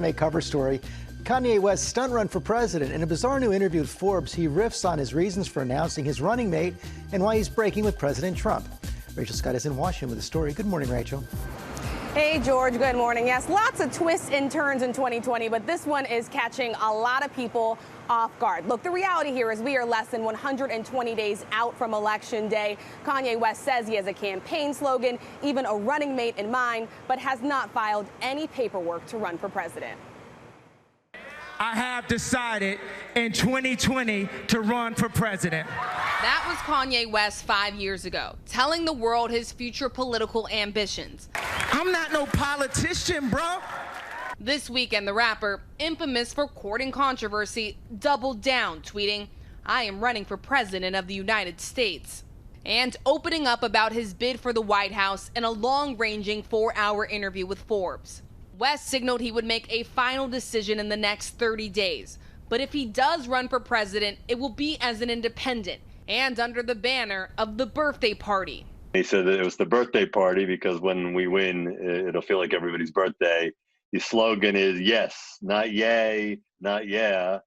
GMA cover story. Kanye West's stunt run for president. In a bizarre new interview with Forbes, he riffs on his reasons for announcing his running mate and why he's breaking with President Trump. Rachel Scott is in Washington with the story. Good morning, Rachel. Hey, George. Good morning. Yes, lots of twists and turns in 2020, but this one is catching a lot of people off guard. Look, the reality here is we are less than 120 days out from Election Day. Kanye West says he has a campaign slogan, even a running mate in mind, but has not filed any paperwork to run for president. I have decided in 2020 to run for president. That was Kanye West 5 years ago, telling the world his future political ambitions. I'm not no politician, bro. This weekend, the rapper, infamous for courting controversy, doubled down, tweeting, "I am running for president of the United States," and opening up about his bid for the White House in a long-ranging 4-hour interview with Forbes. West signaled he would make a final decision in the next 30 days. But if he does run for president, it will be as an independent and under the banner of the birthday party. He said that it was the birthday party because when we win, it'll feel like everybody's birthday. The slogan is yes, not yay, not yeah,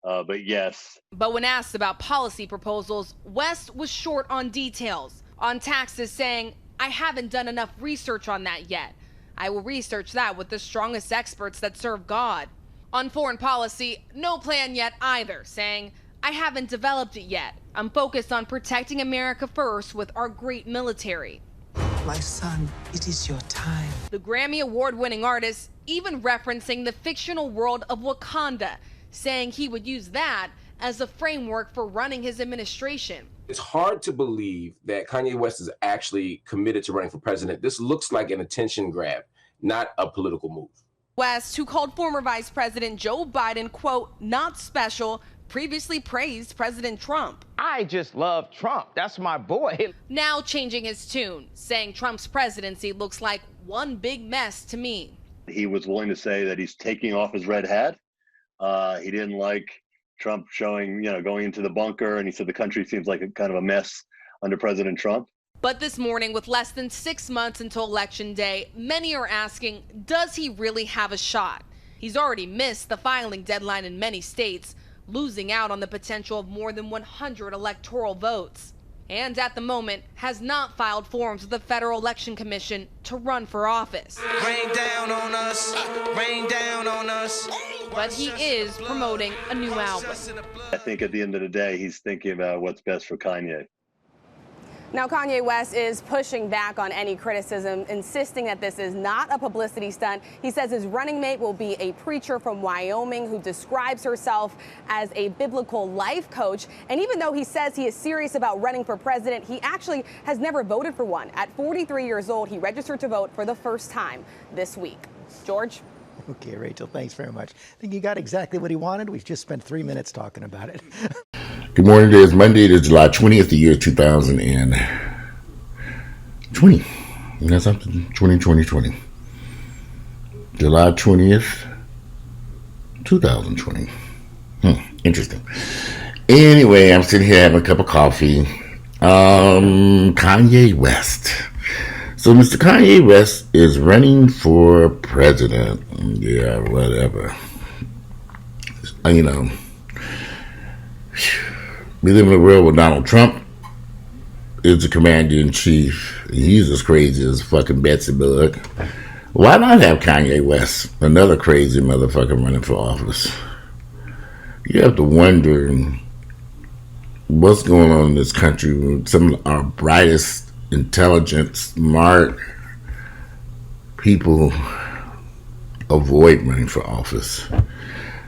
but yes. But when asked about policy proposals, West was short on details. On taxes, saying, "I haven't done enough research on that yet. I will research that with the strongest experts that serve God." On foreign policy, no plan yet either, saying, "I haven't developed it yet. I'm focused on protecting America first with our great military." My son, it is your time. The Grammy Award-winning artist even referencing the fictional world of Wakanda, saying he would use that as a framework for running his administration. It's hard to believe that Kanye West is actually committed to running for president. This looks like an attention grab, not a political move. West, who called former Vice President Joe Biden, quote, "not special," previously praised President Trump. "I just love Trump. That's my boy." Now changing his tune, saying Trump's presidency looks like one big mess to me. He was willing to say that he's taking off his red hat. He didn't like Trump showing, going into the bunker, and he said the country seems like a kind of a mess under President Trump. But this morning, with less than 6 months until Election Day, many are asking, does he really have a shot? He's already missed the filing deadline in many states, losing out on the potential of more than 100 electoral votes. And at the moment, has not filed forms with the Federal Election Commission to run for office. Rain down on us, rain down on us. But he is promoting a new album. I think at the end of the day, he's thinking about what's best for Kanye. Now, Kanye West is pushing back on any criticism, insisting that this is not a publicity stunt. He says his running mate will be a preacher from Wyoming who describes herself as a biblical life coach. And even though he says he is serious about running for president, he actually has never voted for one. At 43 years old, he registered to vote for the first time this week. George? Okay, Rachel, thanks very much. I think you got exactly what he wanted. We've just spent 3 minutes talking about it. Good morning. Today is Monday. It is July 20th, the year 2020. You know something? 2020. July 20th, 2020. Interesting. Anyway, I'm sitting here having a cup of coffee. Kanye West. So Mr. Kanye West is running for president. Yeah, whatever. We live in a world where Donald Trump is the commander-in-chief. He's as crazy as fucking Betsy Bug. Why not have Kanye West, another crazy motherfucker, running for office? You have to wonder what's going on in this country. Some of our brightest, intelligent, smart people avoid running for office.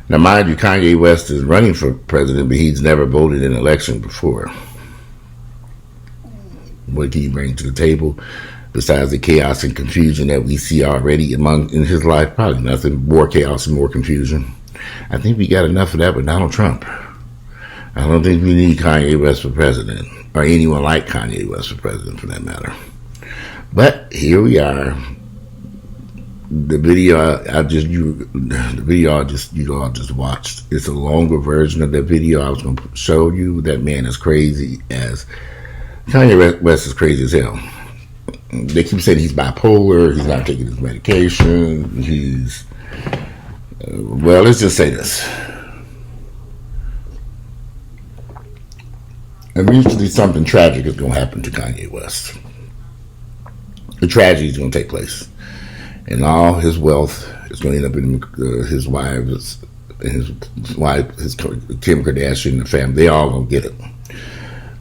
Now, mind you, Kanye West is running for president, but he's never voted in an election before. What can he bring to the table besides the chaos and confusion that we see already in his life? Probably nothing. More chaos and more confusion. I think we got enough of that with Donald Trump. I don't think we need Kanye West for president, or anyone like Kanye West for president, for that matter. But here we are. The video you all just watched. It's a longer version of that video I was going to show you. That man is crazy as Kanye West is crazy as hell. They keep saying he's bipolar. He's not taking his medication. Well, let's just say this. Eventually something tragic is going to happen to Kanye West. The tragedy is going to take place. And all his wealth is going to end up in his wives, his Kim Kardashian, the family. They all going to get it.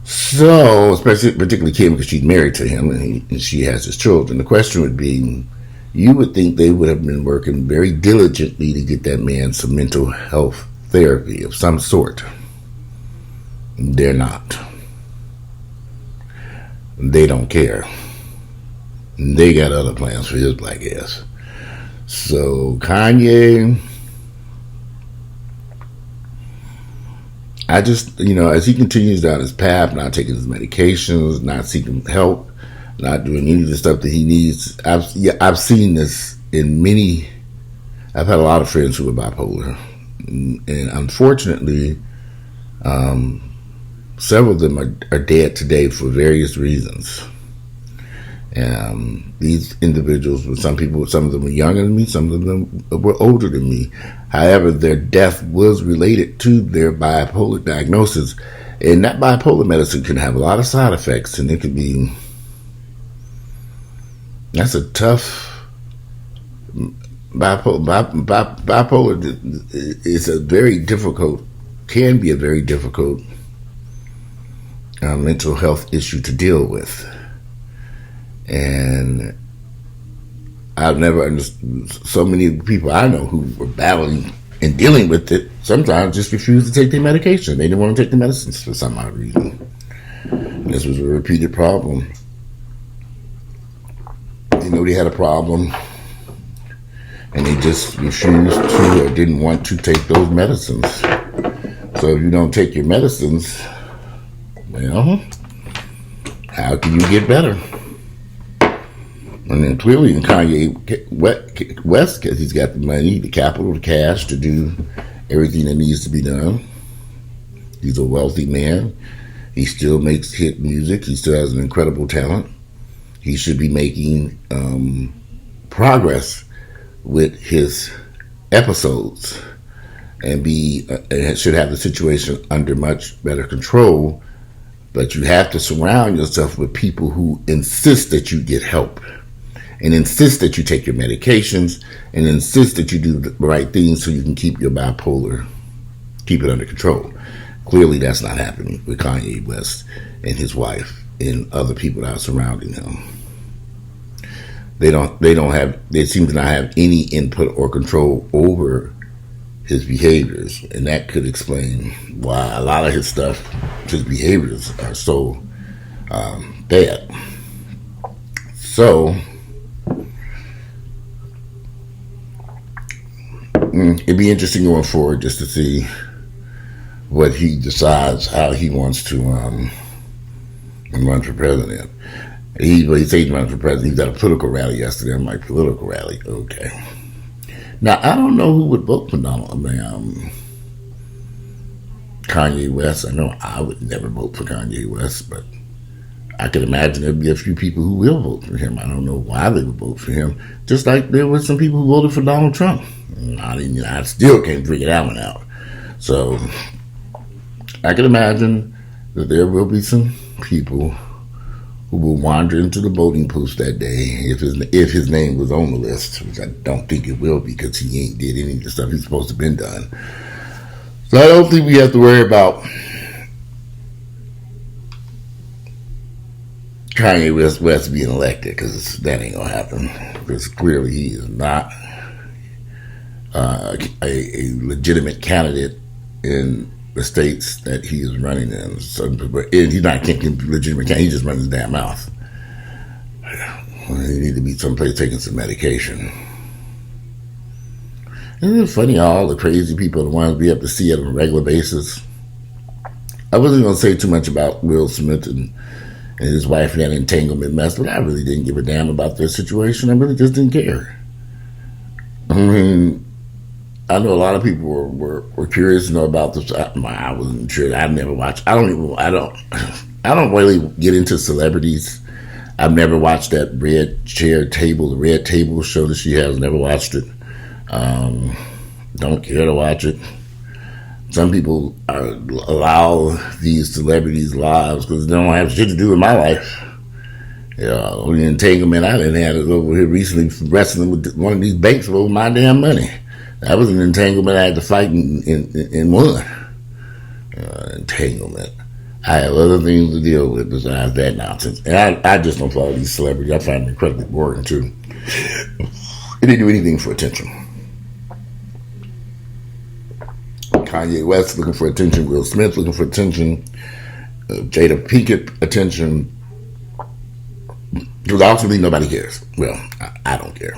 So, particularly Kim, because she's married to him and she has his children. The question would be, you would think they would have been working very diligently to get that man some mental health therapy of some sort. They're not. They don't care. They got other plans for his black ass. So Kanye, I just, as he continues down his path, not taking his medications, not seeking help, not doing any of the stuff that he needs. I've seen this in many. I've had a lot of friends who are bipolar, and unfortunately, several of them are dead today for various reasons. These individuals, some of them were younger than me, some of them were older than me. However, their death was related to their bipolar diagnosis, and that bipolar medicine can have a lot of side effects, and it can be. That's a tough. Bipolar is a very difficult, can be a very difficult mental health issue to deal with. And I've never understood, so many people I know who were battling and dealing with it sometimes just refused to take their medication. They didn't want to take the medicines for some odd reason. And this was a repeated problem. They know they had a problem and they just refused to or didn't want to take those medicines. So if you don't take your medicines, well, how can you get better? And then clearly in Kanye West, because he's got the money, the capital, the cash to do everything that needs to be done. He's a wealthy man. He still makes hit music. He still has an incredible talent. He should be making progress with his episodes and should have the situation under much better control. But you have to surround yourself with people who insist that you get help and insist that you take your medications and insist that you do the right things so you can keep your bipolar, keep it under control. Clearly that's not happening with Kanye West and his wife and other people that are surrounding him. They seem to not have any input or control over his behaviors, and that could explain why a lot of his stuff, his behaviors are so bad. So it'd be interesting going forward just to see what he decides, how he wants to run for president. He said he's running for president. He was at a political rally yesterday. I'm like, political rally? Okay. Now, I don't know who would vote for Kanye West. I know I would never vote for Kanye West, but I could imagine there'd be a few people who will vote for him. I don't know why they would vote for him. Just like there were some people who voted for Donald Trump. I still can't figure that one out. So I can imagine that there will be some people who will wander into the voting booth that day if his name was on the list, which I don't think it will because he ain't did any of the stuff he's supposed to have been done. So I don't think we have to worry about Kanye West being elected, because that ain't gonna happen. Because clearly he is not a legitimate candidate in the states that he is running in. So, and he's not a legitimate candidate. He just runs his damn mouth. He need to be someplace taking some medication. Isn't it funny how all the crazy people are the ones we have to see on a regular basis? I wasn't going to say too much about Will Smith and his wife and that entanglement mess, but I really didn't give a damn about their situation. I really just didn't care. I mean, I know a lot of people were curious to know about this. I wasn't sure. I've never watched. I don't really get into celebrities. I've never watched that the Red Table show that she has. Never watched it. Don't care to watch it. Some people allow these celebrities' lives because they don't have shit to do with my life. The entanglement I done had is over here recently wrestling with one of these banks over my damn money. That was an entanglement I had to fight and won. Entanglement. I have other things to deal with besides that nonsense. And I just don't follow these celebrities. I find them incredibly boring too. They didn't do anything for attention. Kanye West looking for attention. Will Smith looking for attention. Jada Pinkett attention. Because ultimately nobody cares. Well, I don't care.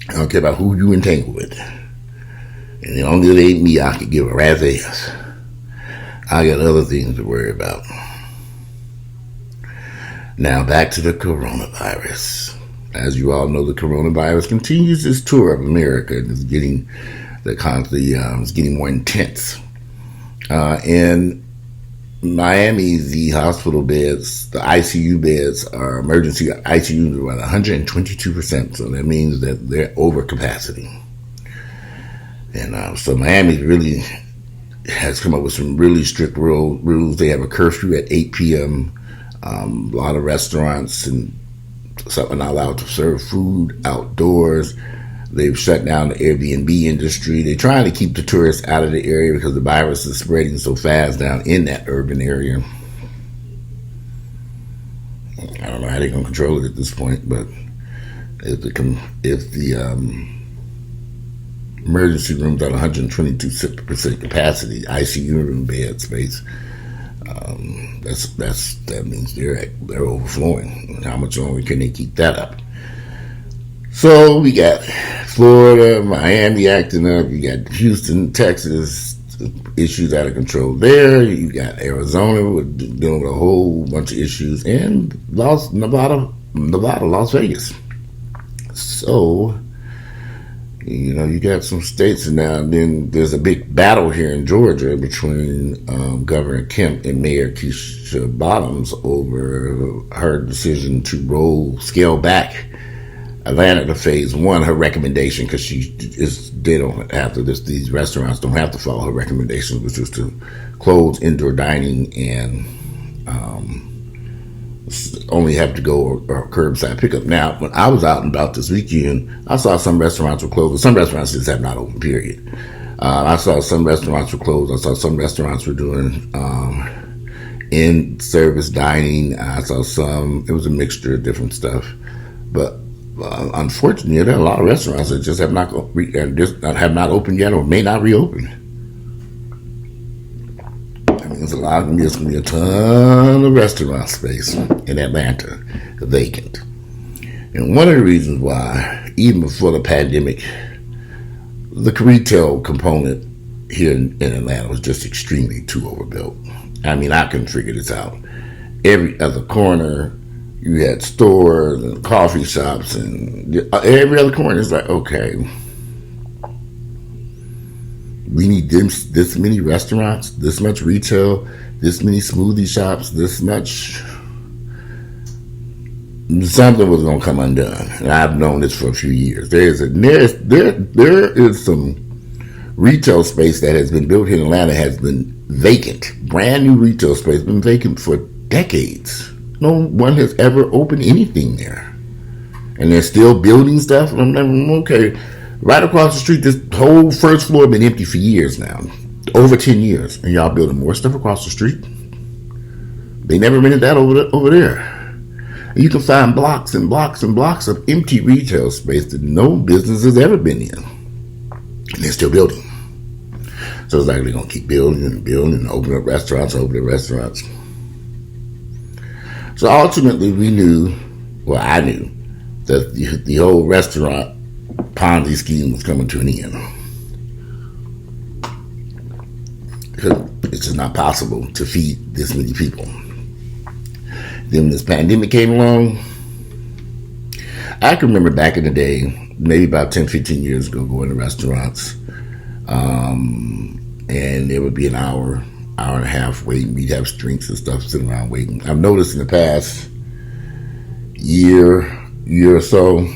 I don't care about who you entangle with. And as long as it ain't me, I can give a rat's ass. I got other things to worry about. Now back to the coronavirus. As you all know, the coronavirus continues its tour of America and is getting it's getting more intense. In Miami, the hospital beds, the ICU beds, are emergency ICUs are around 122%. So that means that they're over capacity. And so Miami really has come up with some really strict rules. They have a curfew at 8 p.m. A lot of restaurants and some are not allowed to serve food outdoors. They've shut down the Airbnb industry. They're trying to keep the tourists out of the area because the virus is spreading so fast down in that urban area. I don't know how they're going to control it at this point, but if the emergency room's at 122% capacity, ICU room bed space, that means they're overflowing. How much longer can they keep that up? So we got Florida, Miami acting up. You got Houston, Texas, issues out of control there. You got Arizona dealing with a whole bunch of issues, and Nevada, Las Vegas. So, you got some states now, and then there's a big battle here in Georgia between Governor Kemp and Mayor Keisha Bottoms over her decision to scale back Atlanta to phase one, her recommendation, because these restaurants don't have to follow her recommendations, which was to close indoor dining and only have to go or curbside pickup. Now, when I was out and about this weekend, I saw some restaurants were closed, but some restaurants just have not opened, period. I saw some restaurants were closed. I saw some restaurants were doing in-service dining. I saw some, it was a mixture of different stuff. But unfortunately, there are a lot of restaurants that just have not opened yet or may not reopen. I mean, there's going to be a ton of restaurant space in Atlanta vacant. And one of the reasons why, even before the pandemic, the retail component here in Atlanta was just extremely too overbuilt. I mean, I couldn't figure this out. Every other corner, you had stores and coffee shops, and every other corner is like, okay, we need this many restaurants, this much retail, this many smoothie shops, this much. Something was going to come undone, and I've known this for a few years. There is some retail space that has been built here in Atlanta, has been vacant, brand new retail space, been vacant for decades. No one has ever opened anything there. And they're still building stuff. I'm like, okay, right across the street, this whole first floor has been empty for years now. Over 10 years. And y'all building more stuff across the street. They never rented that over there. And you can find blocks and blocks and blocks of empty retail space that no business has ever been in. And they're still building. So it's like they're going to keep building and building and open up restaurants. So ultimately, I knew that the whole restaurant Ponzi scheme was coming to an end. Because it's just not possible to feed this many people. Then when this pandemic came along, I can remember back in the day, maybe about 10, 15 years ago, going to restaurants, and there would be an hour and a half waiting. We'd have drinks and stuff sitting around waiting. I've noticed in the past year or so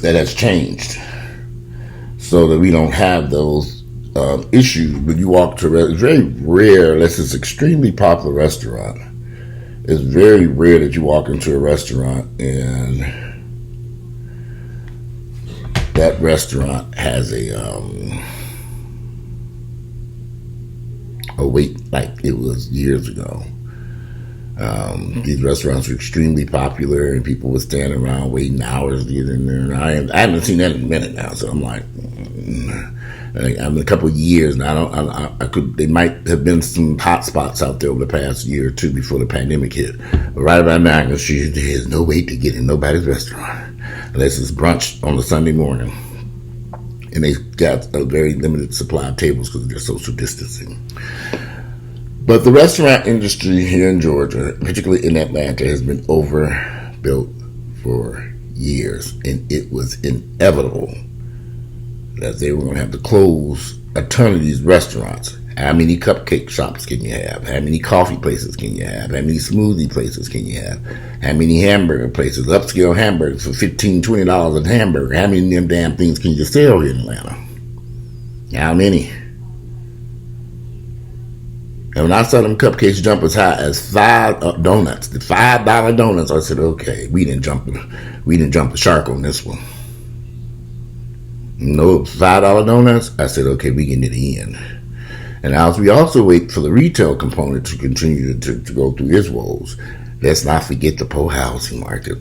that has changed. so that we don't have those issues. When you walk to it's very rare, unless it's an extremely popular restaurant. It's very rare that you walk into a restaurant and that restaurant has a wait like it was years ago. These restaurants were extremely popular, and people were standing around waiting hours to get in there. And I haven't seen that in a minute now, so I'm like, I'm in a couple of years now. There might have been some hot spots out there over the past year or two before the pandemic hit. But right about now, I can see there's no wait to get in nobody's restaurant unless it's brunch on a Sunday morning. And they got a very limited supply of tables because of their social distancing. But the restaurant industry here in Georgia, particularly in Atlanta, has been overbuilt for years. And it was inevitable that they were going to have to close a ton of these restaurants. How many cupcake shops can you have? How many coffee places can you have? How many smoothie places can you have? How many hamburger places? Upscale hamburgers for $15, $20 a hamburger. How many of them damn things can you sell here in Atlanta? How many? And when I saw them cupcakes jump as high as donuts, the $5 donuts, I said, okay, we didn't jump the shark on this one. No $5 donuts, I said, okay, we getting it in. And as we also wait for the retail component to continue to go through its woes, let's not forget the poor housing market.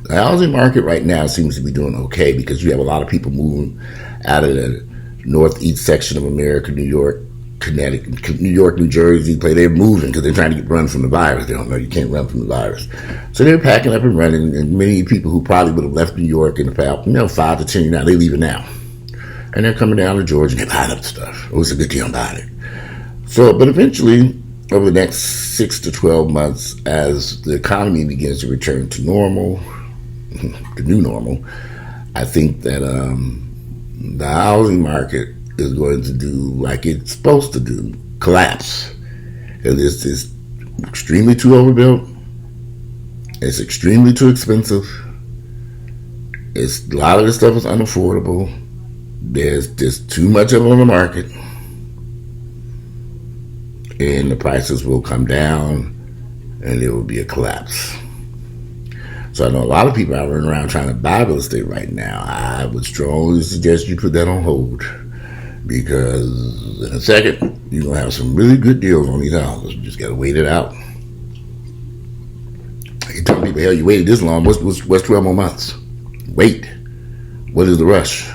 The housing market right now seems to be doing okay because you have a lot of people moving out of the northeast section of America, New York, Connecticut, New York, New Jersey. They're moving because they're trying to run from the virus. They don't know you can't run from the virus. So they're packing up and running, and many people who probably would have left New York in about 5 to 10 years now, they're leaving now. And they're coming down to Georgia and they're buying up stuff. Oh, it's a good deal, I'm buying it. So, but eventually, over the next 6 to 12 months, as the economy begins to return to normal, the new normal, I think that the housing market is going to do like it's supposed to do, collapse. And it's extremely too overbuilt. It's extremely too expensive. A lot of this stuff is unaffordable. There's just too much of it on the market. And the prices will come down and there will be a collapse. So I know a lot of people are running around trying to buy real estate right now. I would strongly suggest you put that on hold, because in a second, you're going to have some really good deals on these houses. You just got to wait it out. You tell people, hell, you waited this long. What's 12 more months? Wait. What is the rush?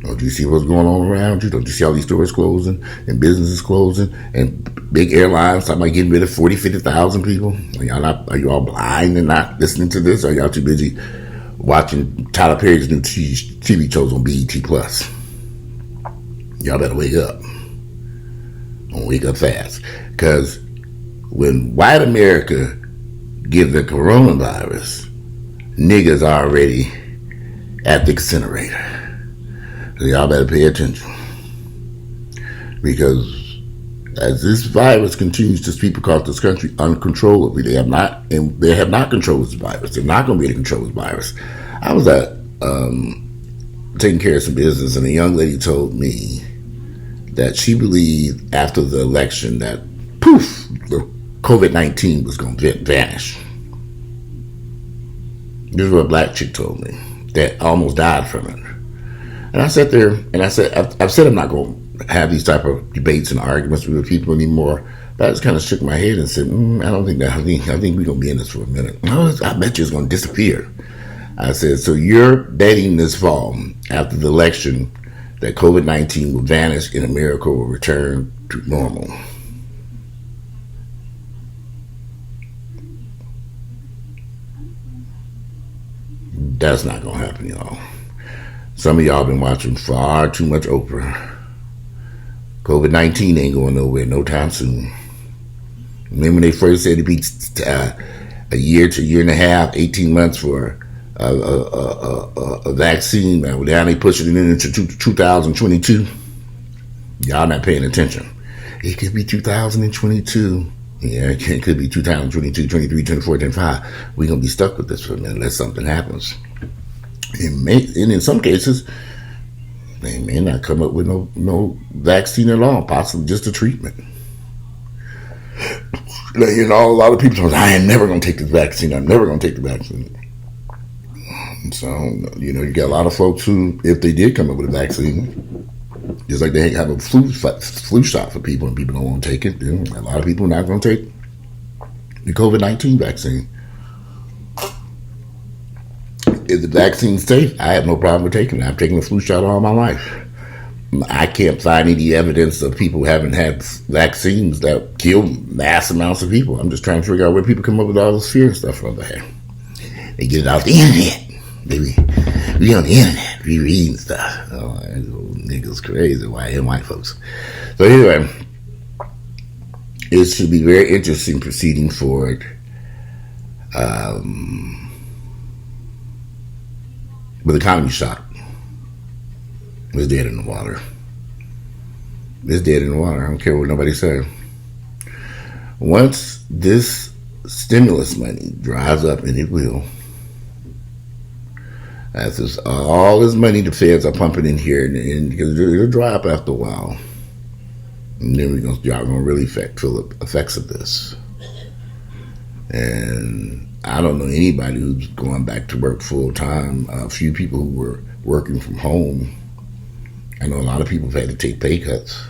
Don't you see what's going on around you? Don't you see all these stores closing and businesses closing and big airlines talking about getting rid of 40, 50,000 people? Are you all blind and not listening to this? Or are y'all too busy watching Tyler Perry's new TV shows on BET Plus? Y'all better wake up. Don't wake up fast. Because when white America gives the coronavirus, niggas are already at the incinerator. So y'all better pay attention. Because as this virus continues to sweep across this country uncontrollably, they have not controlled this virus. They're not going to be able to control this virus. I was taking care of some business, and a young lady told me that she believed after the election that, poof, the COVID-19 was going to vanish. This is what a black chick told me that almost died from it. And I sat there and I said, I've said I'm not going to have these type of debates and arguments with people anymore. But I just kind of shook my head and said, I don't think that. I think we're going to be in this for a minute. I bet you it's going to disappear. I said, so you're betting this fall after the election that COVID-19 will vanish and America will return to normal. That's not going to happen, y'all. Some of y'all been watching far too much Oprah. COVID-19 ain't going nowhere no time soon. Remember when they first said it'd be a year to a year and a half, 18 months for a vaccine? Now they pushing it into 2022. Y'all not paying attention. It could be 2022. Yeah, it could be 2022, 23, 24, 25. We're going to be stuck with this for a minute unless something happens. And in some cases, they may not come up with no vaccine at all, possibly just a treatment. You know, a lot of people say, I am never going to take this vaccine. I'm never going to take the vaccine. So, you know, you got a lot of folks who, if they did come up with a vaccine, just like they have a flu shot for people and people don't want to take it, you know, a lot of people are not going to take the COVID-19 vaccine. If the vaccine's safe, I have no problem with taking it. I've taken a flu shot all my life. I can't find any evidence of people having had vaccines that kill mass amounts of people. I'm just trying to figure out where people come up with all this fear and stuff from there. They get it off the internet. Baby, we on the internet, we reading stuff. Oh, niggas crazy, white folks. So anyway, it should be very interesting proceeding forward. With economy shock. It's dead in the water. It's dead in the water. I don't care what nobody says. Once this stimulus money dries up, and it will, that's just all this money the feds are pumping in here, and because it'll dry up after a while, and then y'all gonna really feel the effects of this. And I don't know anybody who's going back to work full time. A few people who were working from home. I know a lot of people have had to take pay cuts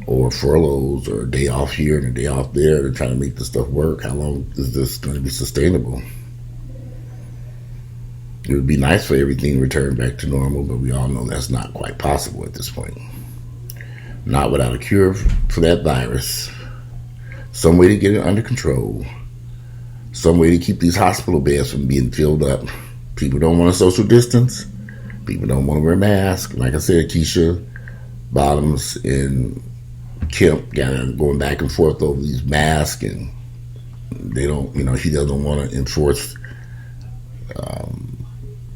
or furloughs or a day off here and a day off there to try to make this stuff work. How long is this going to be sustainable? It would be nice for everything to return back to normal, but we all know that's not quite possible at this point. Not without a cure for that virus, some way to get it under control, some way to keep these hospital beds from being filled up. People don't want to social distance. People don't want to wear masks. Like I said, Keisha Bottoms and Kemp going back and forth over these masks, and they don't, you know, he doesn't want to enforce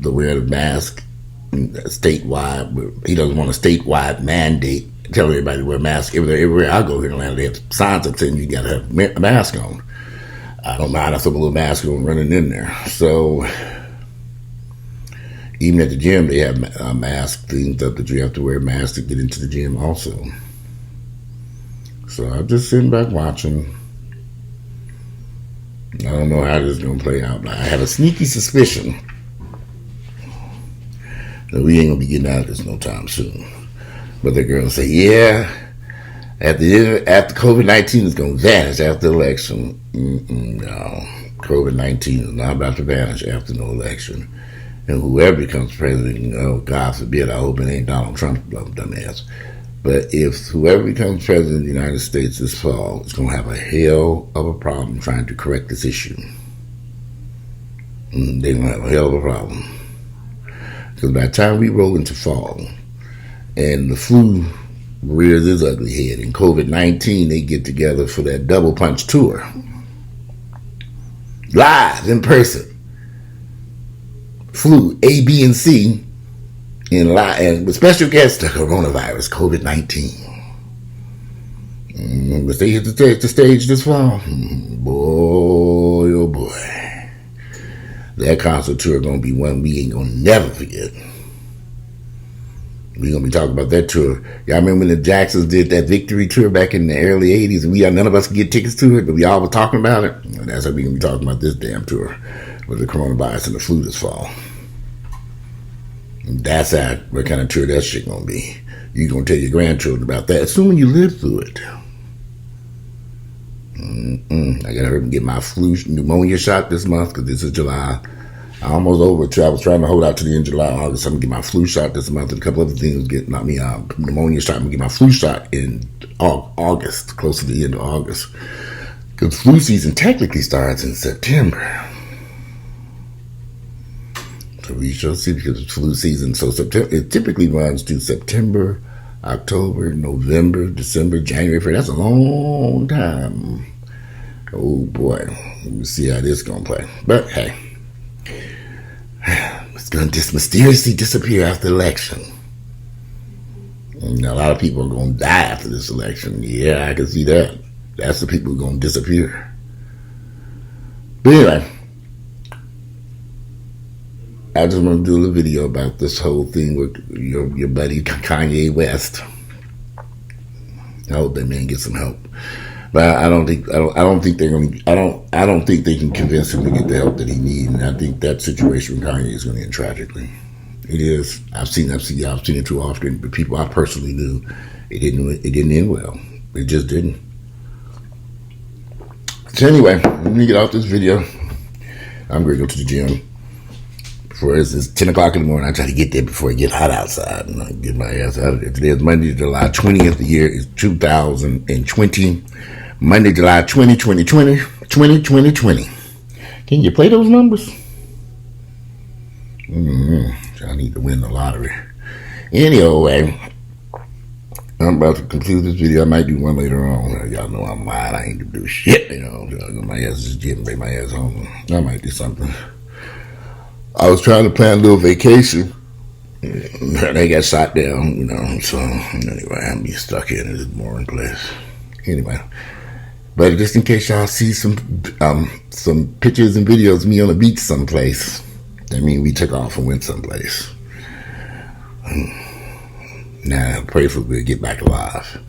the wear of mask statewide. He doesn't want a statewide mandate telling everybody to wear masks. Everywhere I go here in Atlanta, they have signs up saying you got to have a mask on. I don't mind. I put a little mask on running in there. So even at the gym, they have mask things up that you have to wear a mask to get into the gym also. So I'm just sitting back watching. I don't know how this is going to play out, but I have a sneaky suspicion that we ain't going to be getting out of this no time soon. But they're going to say, yeah, after COVID-19 is going to vanish after the election. No, COVID-19 is not about to vanish after no election. And whoever becomes president, oh, God forbid, I hope it ain't Donald Trump, dumbass. But if whoever becomes president of the United States this fall is going to have a hell of a problem trying to correct this issue. They're going to have a hell of a problem. Because by the time we roll into fall and the flu rears its ugly head and COVID-19, they get together for that double punch tour. Live, in person. Flu, A, B, and C, and with special guest, the coronavirus, COVID-19. But they hit the stage this fall. Boy, oh boy. That concert tour going to be one we ain't going to never forget. We're going to be talking about that tour. Y'all remember when the Jacksons did that victory tour back in the early 80s, and none of us could get tickets to it, but we all were talking about it? And that's how we're going to be talking about this damn tour with the coronavirus and the flu this fall. That's what kind of tour that shit gonna be. You're gonna tell your grandchildren about that, assuming you live through it. I gotta hurry and get my pneumonia shot this month, because this is July. I'm almost over it. I was trying to hold out to the end of July, August. I'm gonna get my flu shot this month, and a couple other things pneumonia shot. I'm gonna get my flu shot in August, close to the end of August. Because flu season technically starts in September. So we shall see, because it's flu season. So September, it typically runs to September, October, November, December, January, February. That's a long time. Oh boy. Let me see how this is going to play. But hey, it's going to just mysteriously disappear after the election. And a lot of people are going to die after this election. Yeah, I can see that. That's the people who are going to disappear. But anyway, I just want to do a little video about this whole thing with your buddy Kanye West. I hope that man gets some help, but I don't think they're going. I don't think they can convince him to get the help that he needs. And I think that situation with Kanye is going to end tragically. It is. I've seen it too often. But people I personally knew, it didn't end well. It just didn't. So anyway, let me get off this video. I'm going to go to the gym. Before it's 10 o'clock in the morning, I try to get there before it gets hot outside and I get my ass out of there. Today is Monday, July 20th. The year is 2020. Monday, July 2020. Can you play those numbers? I need to win the lottery. Anyway, I'm about to conclude this video. I might do one later on. Y'all know I'm lying. I ain't do shit. My ass is gym, bring my ass home. I might do something. I was trying to plan a little vacation. They got shot down, so anyway, I'm be stuck in this boring place. Anyway, but just in case y'all see some pictures and videos of me on the beach someplace, that means we took off and went someplace. Now, pray for we'll get back alive.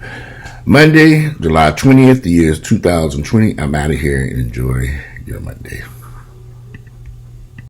Monday, July 20th, the year is 2020. I'm out of here and enjoy your Monday.